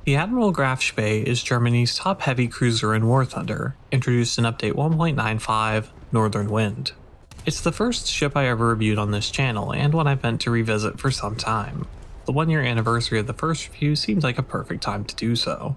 The Admiral Graf Spee is Germany's top heavy cruiser in War Thunder, introduced in Update 1.95, Northern Wind. It's the first ship I ever reviewed on this channel, and one I've meant to revisit for some time. The 1-year anniversary of the first review seems like a perfect time to do so.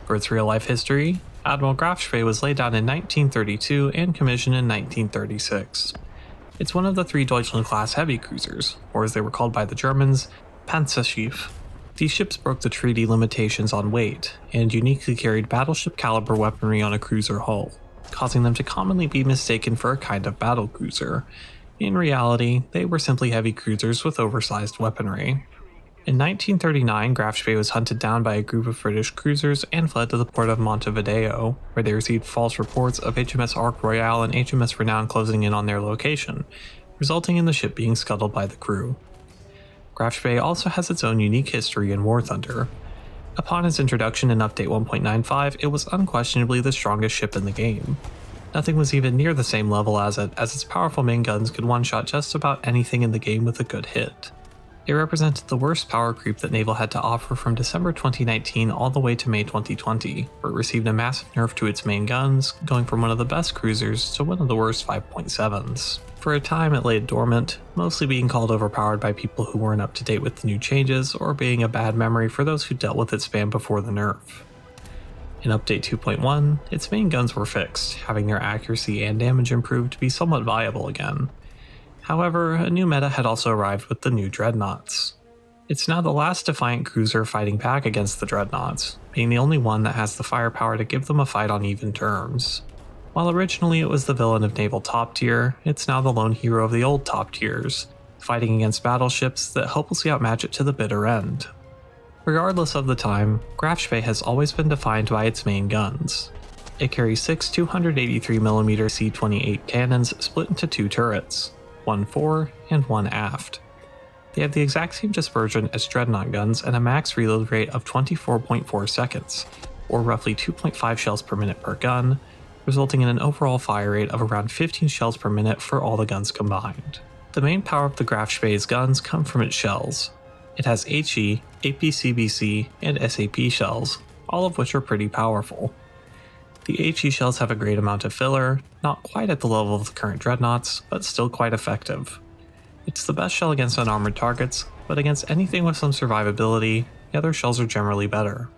For its real-life history, Admiral Graf Spee was laid down in 1932 and commissioned in 1936. It's one of the 3 Deutschland-class heavy cruisers, or as they were called by the Germans, Panzerschiff. These ships broke the treaty limitations on weight, and uniquely carried battleship-caliber weaponry on a cruiser hull, causing them to commonly be mistaken for a kind of battlecruiser. In reality, they were simply heavy cruisers with oversized weaponry. In 1939, Graf Spee was hunted down by a group of British cruisers and fled to the port of Montevideo, where they received false reports of HMS Ark Royale and HMS Renown closing in on their location, resulting in the ship being scuttled by the crew. Graf Spee also has its own unique history in War Thunder. Upon its introduction in Update 1.95, it was unquestionably the strongest ship in the game. Nothing was even near the same level as it, as its powerful main guns could one-shot just about anything in the game with a good hit. It represented the worst power creep that Naval had to offer from December 2019 all the way to May 2020, where it received a massive nerf to its main guns, going from one of the best cruisers to one of the worst 5.7s. For a time it lay dormant, mostly being called overpowered by people who weren't up to date with the new changes, or being a bad memory for those who dealt with its span before the nerf. In Update 2.1, its main guns were fixed, having their accuracy and damage improved to be somewhat viable again. However, a new meta had also arrived with the new Dreadnoughts. It's now the last Defiant cruiser fighting back against the Dreadnoughts, being the only one that has the firepower to give them a fight on even terms. While originally it was the villain of Naval Top Tier, it's now the lone hero of the old Top Tiers, fighting against battleships that hopelessly outmatch it to the bitter end. Regardless of the time, Graf Spee has always been defined by its main guns. It carries 6 283mm C-28 cannons split into 2 turrets, one fore and one aft. They have the exact same dispersion as Dreadnought guns and a max reload rate of 24.4 seconds, or roughly 2.5 shells per minute per gun, resulting in an overall fire rate of around 15 shells per minute for all the guns combined. The main power of the Graf Spee's guns come from its shells. It has HE, APCBC, and SAP shells, all of which are pretty powerful. The HE shells have a great amount of filler, not quite at the level of the current Dreadnoughts, but still quite effective. It's the best shell against unarmored targets, but against anything with some survivability, the other shells are generally better.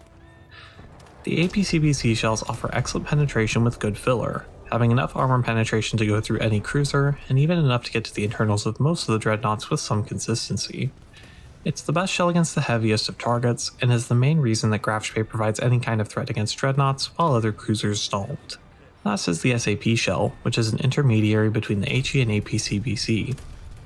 The APCBC shells offer excellent penetration with good filler, having enough armor penetration to go through any cruiser, and even enough to get to the internals of most of the Dreadnoughts with some consistency. It's the best shell against the heaviest of targets, and is the main reason that Graf Spee provides any kind of threat against Dreadnoughts while other cruisers don't. Last is the SAP shell, which is an intermediary between the HE and APCBC.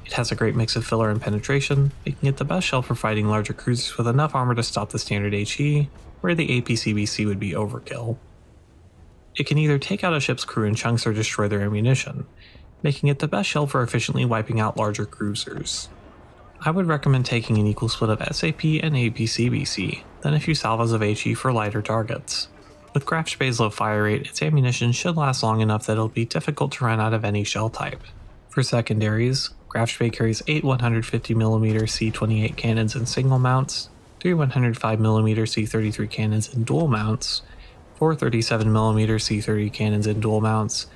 It has a great mix of filler and penetration, making it the best shell for fighting larger cruisers with enough armor to stop the standard HE, where the APCBC would be overkill. It can either take out a ship's crew in chunks or destroy their ammunition, making it the best shell for efficiently wiping out larger cruisers. I would recommend taking an equal split of SAP and APCBC, then a few salvos of HE for lighter targets. With Graf Spee's low fire rate, its ammunition should last long enough that it'll be difficult to run out of any shell type. For secondaries, Graf Spee carries 8 150mm C-28 cannons in single mounts, 3 105mm C-33 cannons in dual mounts, 4 37mm C-30 cannons in dual mounts,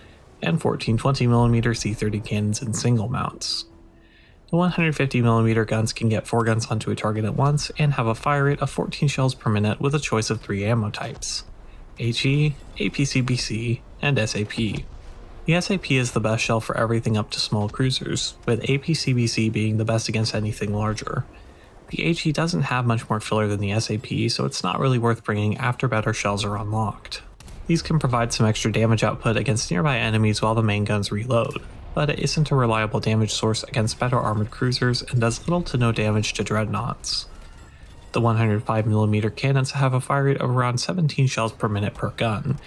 and 14 20mm C-30 cannons in single mounts. The 150mm guns can get 4 guns onto a target at once and have a fire rate of 14 shells per minute with a choice of 3 ammo types: HE, APCBC, and SAP. The SAP is the best shell for everything up to small cruisers, with APCBC being the best against anything larger. The HE doesn't have much more filler than the SAP, so it's not really worth bringing after better shells are unlocked. These can provide some extra damage output against nearby enemies while the main guns reload, but it isn't a reliable damage source against better armored cruisers and does little to no damage to Dreadnoughts. The 105mm cannons have a fire rate of around 17 shells per minute per gun,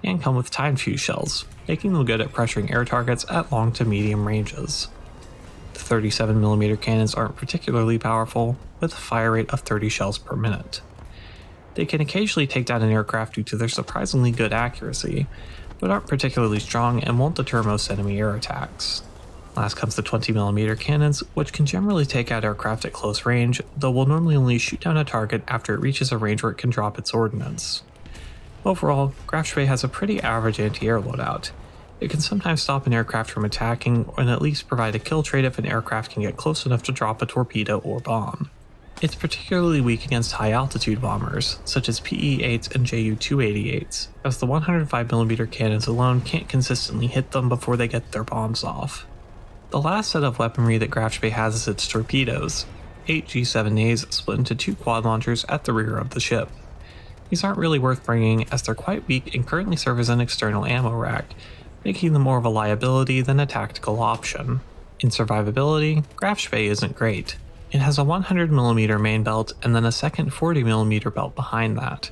and come with time fuse shells, making them good at pressuring air targets at long to medium ranges. The 37mm cannons aren't particularly powerful, with a fire rate of 30 shells per minute. They can occasionally take down an aircraft due to their surprisingly good accuracy, but aren't particularly strong and won't deter most enemy air attacks. Last comes the 20mm cannons, which can generally take out aircraft at close range, though will normally only shoot down a target after it reaches a range where it can drop its ordnance. Overall, Graf Spee has a pretty average anti-air loadout. It can sometimes stop an aircraft from attacking, and at least provide a kill trait if an aircraft can get close enough to drop a torpedo or bomb. It's particularly weak against high-altitude bombers, such as PE-8s and Ju-288s, as the 105mm cannons alone can't consistently hit them before they get their bombs off. The last set of weaponry that Graf Spee has is its torpedoes, 8 G7As split into 2 quad launchers at the rear of the ship. These aren't really worth bringing as they're quite weak and currently serve as an external ammo rack, making them more of a liability than a tactical option. In survivability, Graf Spee isn't great. It has a 100mm main belt and then a second 40mm belt behind that.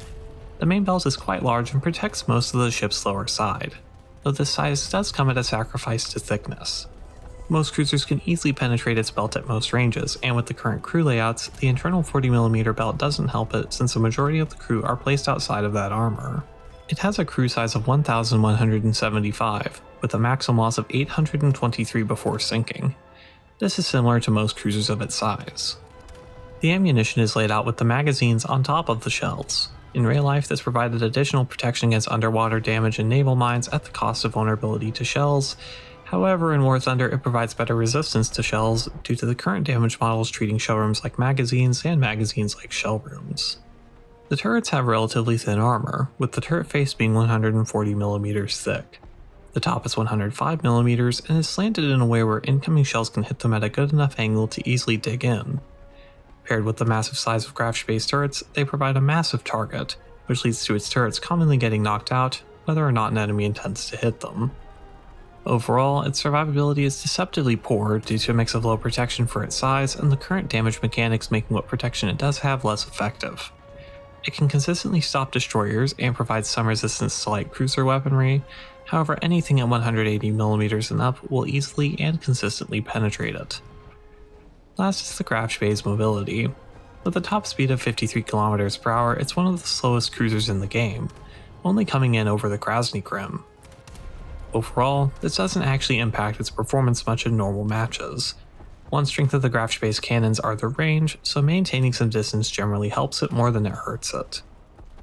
The main belt is quite large and protects most of the ship's lower side, though this size does come at a sacrifice to thickness. Most cruisers can easily penetrate its belt at most ranges, and with the current crew layouts, the internal 40mm belt doesn't help it since the majority of the crew are placed outside of that armor. It has a crew size of 1,175, with a maximum loss of 823 before sinking. This is similar to most cruisers of its size. The ammunition is laid out with the magazines on top of the shells. In real life, this provided additional protection against underwater damage and naval mines at the cost of vulnerability to shells. However, in War Thunder, it provides better resistance to shells due to the current damage models treating shell rooms like magazines and magazines like shell rooms. The turrets have relatively thin armor, with the turret face being 140mm thick. The top is 105mm and is slanted in a way where incoming shells can hit them at a good enough angle to easily dig in. Paired with the massive size of Graf Spee's turrets, they provide a massive target, which leads to its turrets commonly getting knocked out, whether or not an enemy intends to hit them. Overall, its survivability is deceptively poor due to a mix of low protection for its size and the current damage mechanics making what protection it does have less effective. It can consistently stop destroyers and provide some resistance to light cruiser weaponry, however anything at 180mm and up will easily and consistently penetrate it. Last is the Graf Spee's mobility. With a top speed of 53 km/h, it's one of the slowest cruisers in the game, only coming in over the Krasny Krim. Overall, this doesn't actually impact its performance much in normal matches. One strength of the Graf Spee's cannons are their range, so maintaining some distance generally helps it more than it hurts it.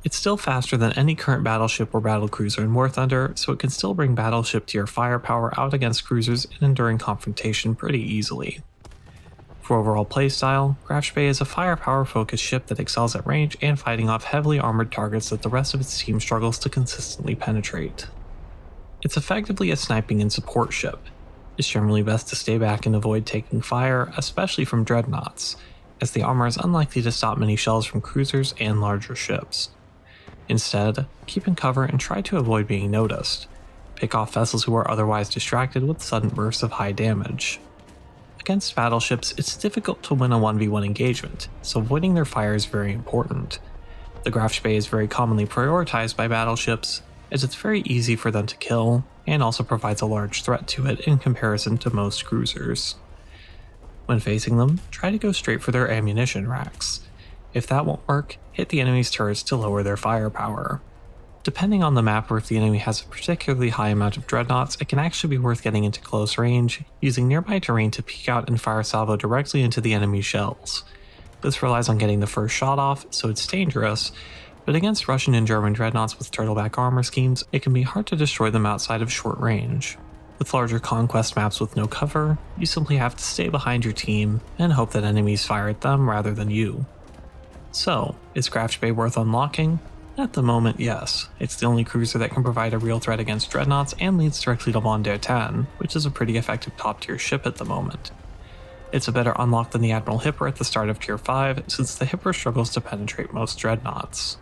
It's still faster than any current battleship or battlecruiser in War Thunder, so it can still bring battleship tier firepower out against cruisers in enduring confrontation pretty easily. For overall playstyle, Graf Spee is a firepower focused ship that excels at range and fighting off heavily armored targets that the rest of its team struggles to consistently penetrate. It's effectively a sniping and support ship. It's generally best to stay back and avoid taking fire, especially from Dreadnoughts, as the armor is unlikely to stop many shells from cruisers and larger ships. Instead, keep in cover and try to avoid being noticed. Pick off vessels who are otherwise distracted with sudden bursts of high damage. Against battleships, it's difficult to win a 1v1 engagement, so avoiding their fire is very important. The Graf Spee is very commonly prioritized by battleships, as it's very easy for them to kill, and also provides a large threat to it in comparison to most cruisers. When facing them, try to go straight for their ammunition racks. If that won't work, hit the enemy's turrets to lower their firepower. Depending on the map or if the enemy has a particularly high amount of Dreadnoughts, it can actually be worth getting into close range, using nearby terrain to peek out and fire a salvo directly into the enemy's shells. This relies on getting the first shot off, so it's dangerous, but against Russian and German Dreadnoughts with turtleback armor schemes, it can be hard to destroy them outside of short range. With larger conquest maps with no cover, you simply have to stay behind your team and hope that enemies fire at them rather than you. So, is Graf Spee worth unlocking? At the moment, yes. It's the only cruiser that can provide a real threat against Dreadnoughts and leads directly to Vendée 10, which is a pretty effective top tier ship at the moment. It's a better unlock than the Admiral Hipper at the start of tier 5, since the Hipper struggles to penetrate most Dreadnoughts.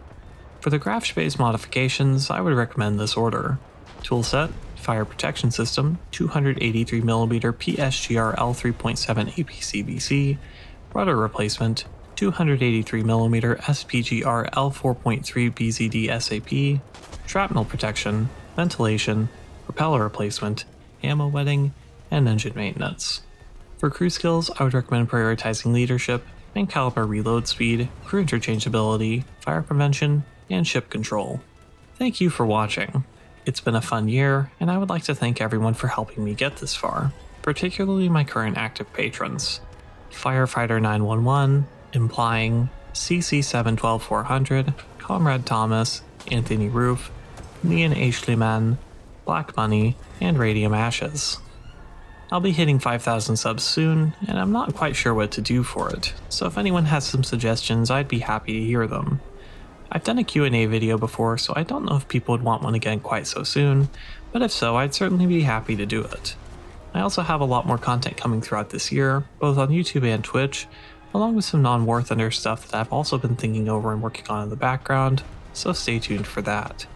For the Graf Spee's modifications, I would recommend this order. Toolset, Fire Protection System, 283mm PSGR L3.7 APCBC, Rudder Replacement, 283mm SPGR L4.3 BZD SAP, Shrapnel Protection, Ventilation, Propeller Replacement, Ammo Wetting, and Engine Maintenance. For crew skills, I would recommend prioritizing leadership, main caliber reload speed, crew interchangeability, fire prevention, and ship control. Thank you for watching. It's been a fun year, and I would like to thank everyone for helping me get this far, particularly my current active patrons: Firefighter 911, Implying, CC712400, Comrade Thomas, Anthony Roof, Lian Ashleyman, Black Money, and Radium Ashes. I'll be hitting 5,000 subs soon, and I'm not quite sure what to do for it, so if anyone has some suggestions, I'd be happy to hear them. I've done a Q&A video before, so I don't know if people would want one again quite so soon, but if so, I'd certainly be happy to do it. I also have a lot more content coming throughout this year, both on YouTube and Twitch, along with some non-War Thunder stuff that I've also been thinking over and working on in the background, so stay tuned for that.